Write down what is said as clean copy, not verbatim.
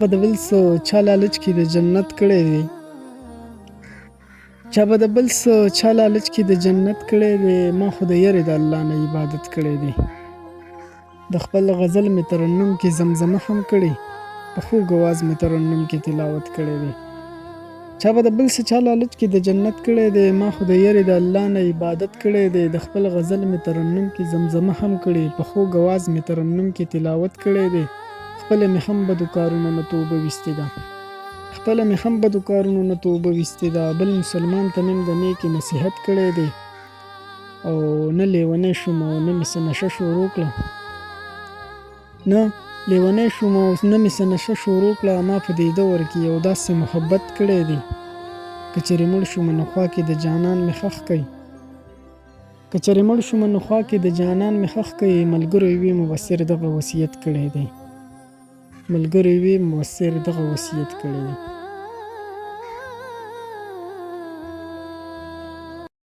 به د بل څه چا لالچ کې د جنت کړی دی چا به د بل څه چا لالچ کې د جنت کړی دی ما خو د یارې د الله نه عبادت کړی دی د خپل غزل مې ترنم کې زمزمه هم کړې په خوږ اواز مې ترنم کې تلاوت کړی دی چا به د بل څه چا لالچ کې د جنت کړی دی ما خو د یارې د الله نه عبادت کړی دی د خپل غزل مې ترنم کې زمزمه هم کړې په خوږ اواز مې ترنم کې تلاوت کړی دی خپله مې هم بدو کارونو نه توبه ویستې ده خپله مې هم بدو کارونو نه توبه ویستې ده بل مسلمان ته مې د نیکې نصیحت کړی دی او نه لیونی شوم او نه مې څه نشه شروع کړه نه لیونی شوم او نه مې څه نشه شروع کړه ما په دې دور کې یو داسې محبت کړی دی که چېرې مړ شوم نو خوا کې د جانان مې ښخ کړئ که چېرې مړ شوم نو خوا کې د جانان مې ښخ کړئ ملګرو یې مبصر دغه وصیت کړی دی ملګرو یې مبصر دغه وصیت کړی دی